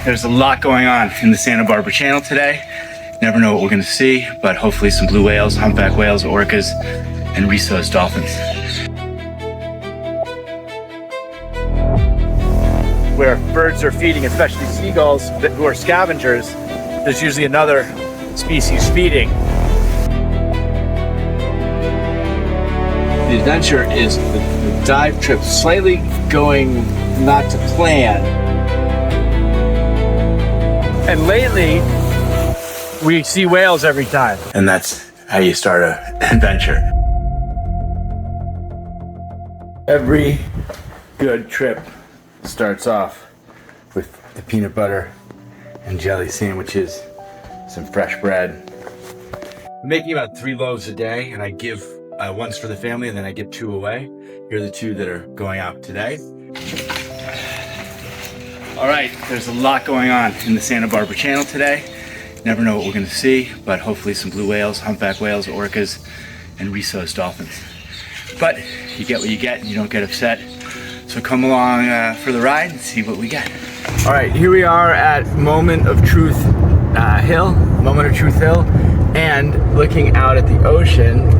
There's a lot going on in the Santa Barbara Channel today. Never know what we're gonna see, but hopefully some blue whales, humpback whales, orcas, and rhesus dolphins. Where birds are feeding, especially seagulls who are scavengers, there's usually another species feeding. The adventure is the dive trip slightly going not to plan. And lately, we see whales every time. And that's how you start an adventure. Every good trip starts off with the peanut butter and jelly sandwiches, some fresh bread. I'm making about 3 loaves a day, and I give one's for the family, and then I give 2 away. Here are the 2 that are going out today. All right, there's a lot going on in the Santa Barbara Channel today. Never know what we're gonna see, but hopefully some blue whales, humpback whales, orcas, and rhesus dolphins. But you get what you get, and you don't get upset. So come along for the ride and see what we get. All right, here we are at Moment of Truth Hill, and looking out at the ocean.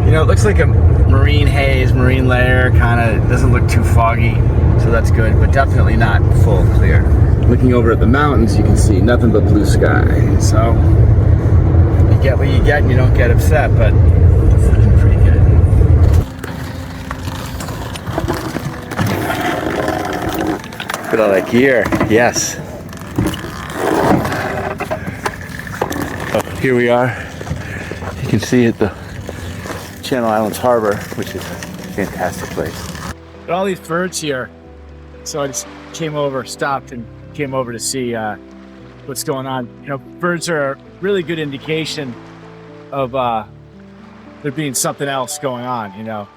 You know, it looks like a marine haze, marine layer, kind of doesn't look too foggy, so that's good, but definitely not full clear. Looking over at the mountains, you can see nothing but blue sky. So you get what you get and you don't get upset, but it's looking pretty good. Look at all that gear, yes. Oh, here we are. You can see at the Channel Islands Harbor, which is a fantastic place. But all these birds here, so I just stopped and came over to see what's going on. You know, birds are a really good indication of there being something else going on, you know.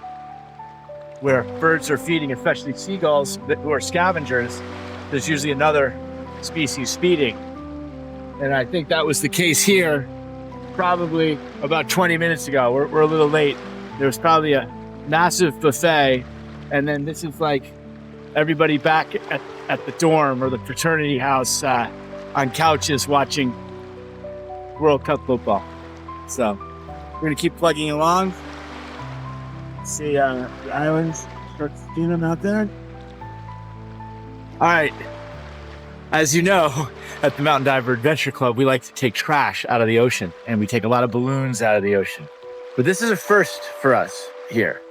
Where birds are feeding, especially seagulls who are scavengers, there's usually another species feeding. And I think that was the case here probably about 20 minutes ago. We're a little late. There was probably a massive buffet, and then this is like everybody back at the dorm or the fraternity house on couches watching World Cup football. So we're gonna keep plugging along. See the islands, start seeing them out there. All right, as you know, at the Mountain Diver Adventure Club, we like to take trash out of the ocean, and we take a lot of balloons out of the ocean. But this is a first for us here.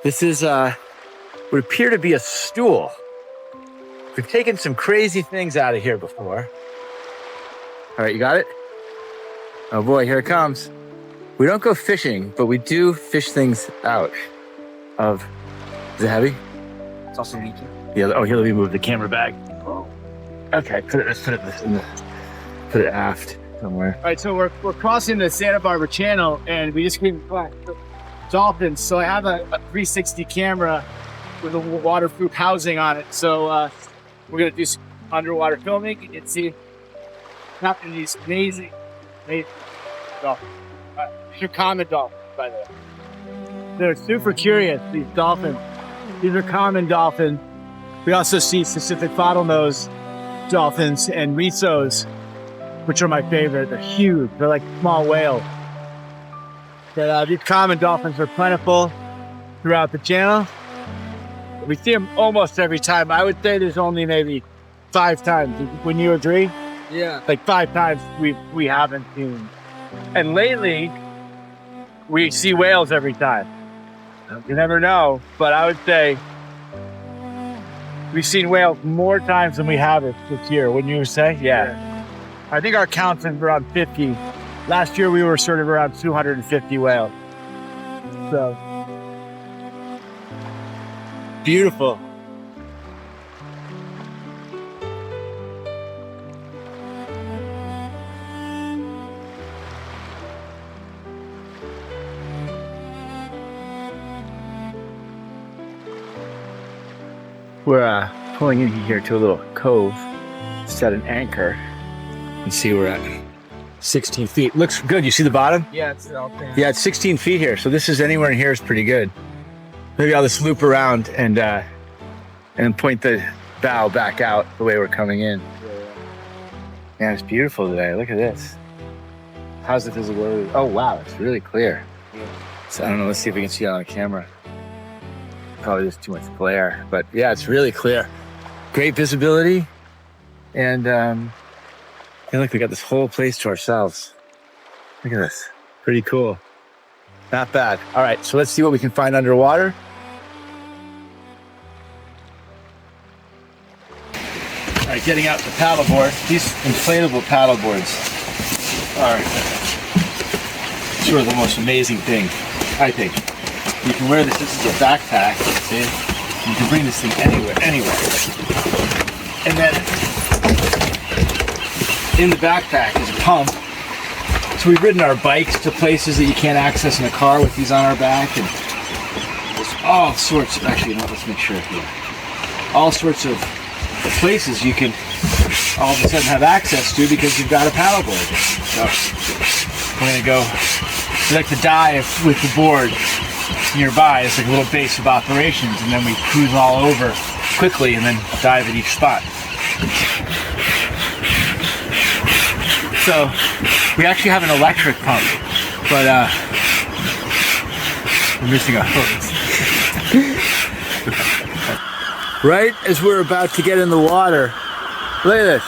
This is would appear to be a stool. We've taken some crazy things out of here before. All right, you got it? Oh boy, here it comes. We don't go fishing, but we do fish things out of, is it heavy? It's also leaky. Yeah, oh, here, let me move the camera back. Okay, let's put it aft somewhere. All right, so we're crossing the Santa Barbara Channel, and we just came back dolphins. So I have a 360 camera with a waterproof housing on it. So we're gonna do some underwater filming. You can see happening these amazing dolphins. These are common dolphins, by the way. They're super curious, these dolphins. These are common dolphins. We also see Pacific bottlenose dolphins and rhesus, which are my favorite. They're huge. They're like small whales. But these common dolphins are plentiful throughout the channel. We see them almost every time. I would say there's only maybe 5 times. Wouldn't you agree? Yeah. Like 5 times we haven't seen them. And lately, we see whales every time. You never know, but I would say we've seen whales more times than we have it this year, wouldn't you say? Yeah. I think our count's is around 50. Last year we were sort of around 250 whales. So, beautiful. We're pulling in here to a little cove, set an anchor, and see we're at 16 feet. Looks good. You see the bottom? Yeah, it's out there. Yeah, it's 16 feet here. So this is anywhere in here is pretty good. Maybe I'll just loop around and point the bow back out the way we're coming in. Man, it's beautiful today. Look at this. How's the visibility? Oh wow, it's really clear. So I don't know, let's see if we can see it on camera. Probably just too much glare, but yeah, it's really clear. Great visibility. And look, we got this whole place to ourselves. Look at this, pretty cool. Not bad. All right, so let's see what we can find underwater. All right, getting out the paddleboard. These inflatable paddleboards are sort of the most amazing thing, I think. You can wear this as a backpack, see? You can bring this thing anywhere. And then in the backpack is a pump. So we've ridden our bikes to places that you can't access in a car with these on our back, and there's all sorts of, actually, no, let's make sure here. All sorts of places you can all of a sudden have access to because you've got a paddleboard. So we're gonna go, we like to dive with the board nearby. It's like a little base of operations, and then we cruise all over quickly and then dive at each spot. So we actually have an electric pump, but we're missing a hose. Right as we're about to get in the water, look at this.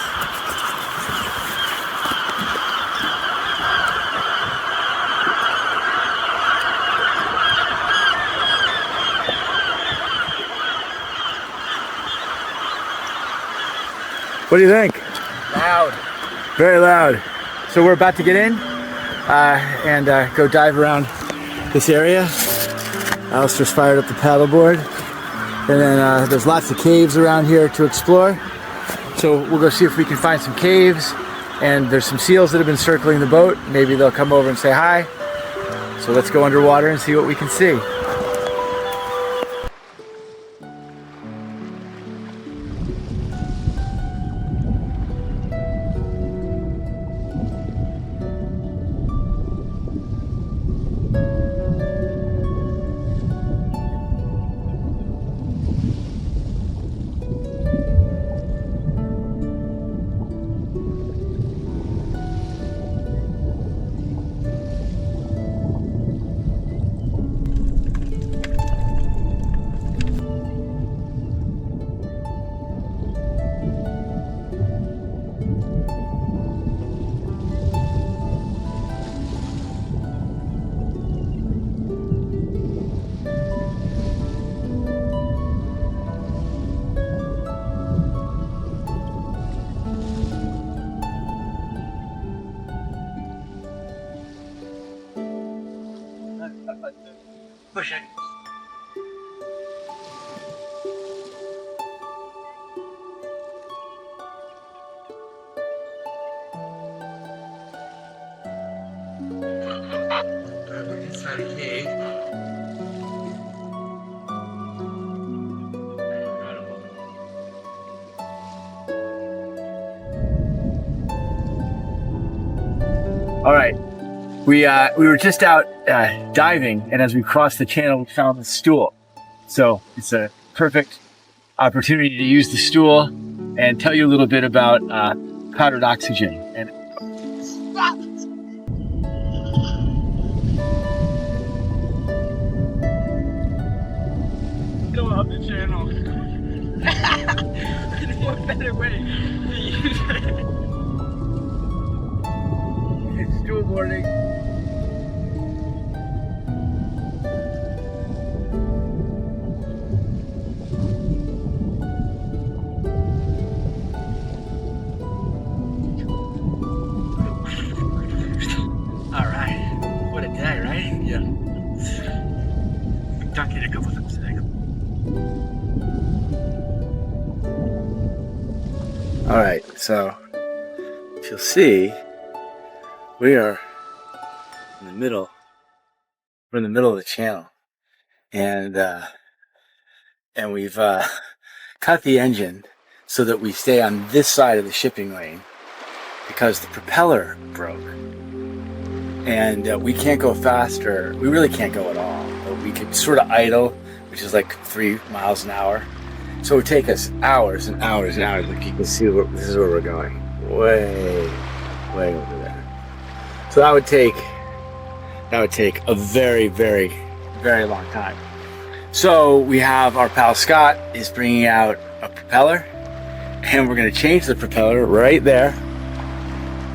What do you think? Loud. Very loud. So we're about to get in and go dive around this area. Alistair's fired up the paddleboard. And then there's lots of caves around here to explore. So we'll go see if we can find some caves. And there's some seals that have been circling the boat. Maybe they'll come over and say hi. So let's go underwater and see what we can see. Push it. Inside a cave. All right. We were just out diving, and as we crossed the channel, we found the stool. So it's a perfect opportunity to use the stool and tell you a little bit about powdered oxygen. And Go up the channel. What better way to use it? it's stool boarding. What a day, right? Yeah. Duck it a couple times today. All right, so if you'll see, we are in the middle. We're in the middle of the channel, and we've cut the engine so that we stay on this side of the shipping lane because the propeller broke. And we can't go faster. We really can't go at all. But we could sort of idle, which is like 3 miles an hour. So it would take us hours and hours and hours. Like you can see, this is where we're going. way over there. So that would take a very, very, very long time. So we have our pal Scott is bringing out a propeller, and we're going to change the propeller right there.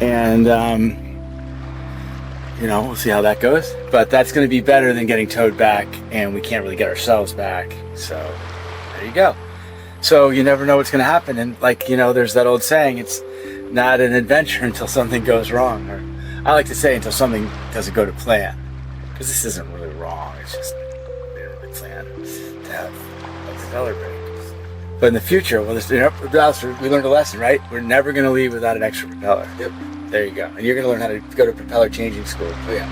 And, you know, we'll see how that goes. But that's going to be better than getting towed back, and we can't really get ourselves back. So there you go. So you never know what's going to happen. And like, you know, there's that old saying, it's not an adventure until something goes wrong. Or I like to say until something doesn't go to plan. Because this isn't really wrong. It's just the plan to have a propeller break. But in the future, well, we learned a lesson, right? We're never going to leave without an extra propeller. Yep. There you go. And you're going to learn how to go to propeller changing school. Oh yeah.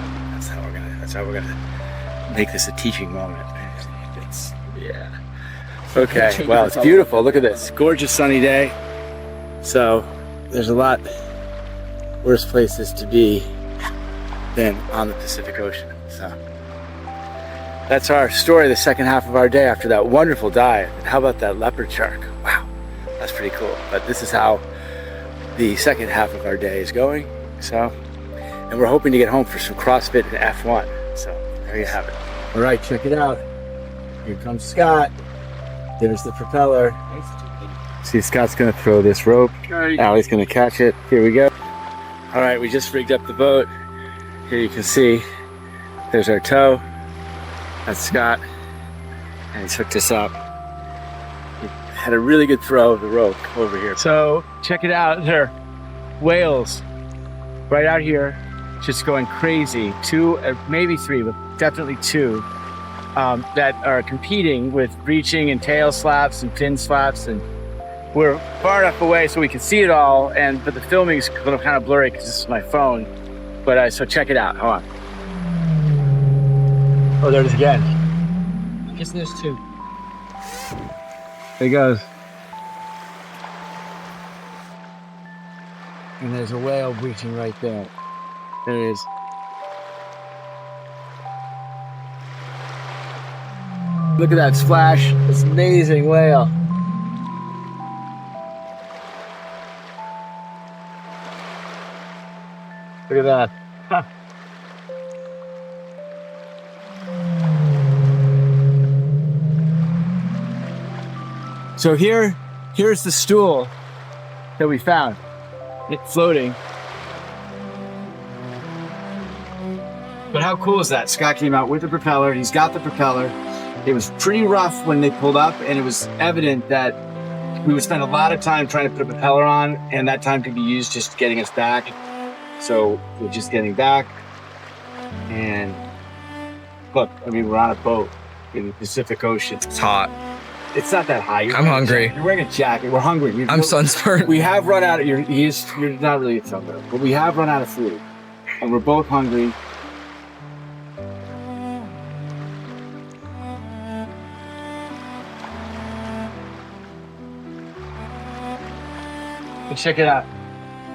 That's how we're gonna make this a teaching moment. Yeah. Okay. Well, it's beautiful. Look at this. Gorgeous sunny day. So there's a lot worse places to be than on the Pacific Ocean. So that's our story, the second half of our day after that wonderful dive. And how about that leopard shark? Wow, that's pretty cool. But this is how the second half of our day is going. So, and we're hoping to get home for some CrossFit and F1. So there you have it. All right, check it out. Here comes Scott. There's the propeller. See, Scott's gonna throw this rope. Allie's gonna catch it. Here we go. All right, we just rigged up the boat. Here you can see, there's our tow. That's Scott, and he's hooked us up. He had a really good throw of the rope over here. So check it out, there are whales right out here, just going crazy. Two, maybe three, but definitely two, that are competing with reaching and tail slaps and fin slaps, and we're far enough away so we can see it all, but the filming is a little kind of blurry because this is my phone. But so check it out. Hold on. Oh, there it is again. I guess there's two. There he goes. And there's a whale breaching right there. There it is. Look at that splash. It's an amazing whale. Look at that. Huh. So here's the stool that we found. It's floating. But how cool is that? Scott came out with the propeller. He's got the propeller. It was pretty rough when they pulled up, and it was evident that we would spend a lot of time trying to put a propeller on, and that time could be used just getting us back. So we're just getting back. And look, I mean, we're on a boat in the Pacific Ocean. It's hot. It's not that high. I'm hungry. You're wearing a jacket. We're hungry. I'm sunburned. We have run out of, you're not really sunburned, but we have run out of food. And we're both hungry. But check it out.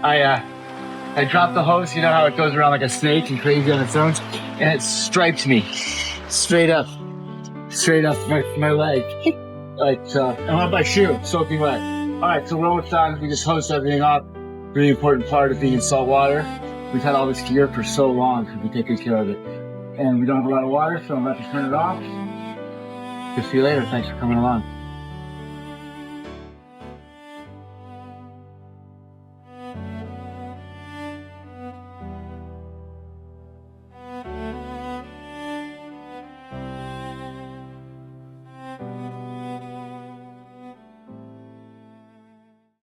I dropped the hose, you know how it goes around like a snake and crazy on its own? And it striped me straight up my leg. And on my shoe, soaking wet. All right, so we're almost done. We just hosed everything up. Really important part of being in salt water. We've had all this gear for so long because we take good care of it. And we don't have a lot of water, so I'm about to turn it off. Just see you later. Thanks for coming along.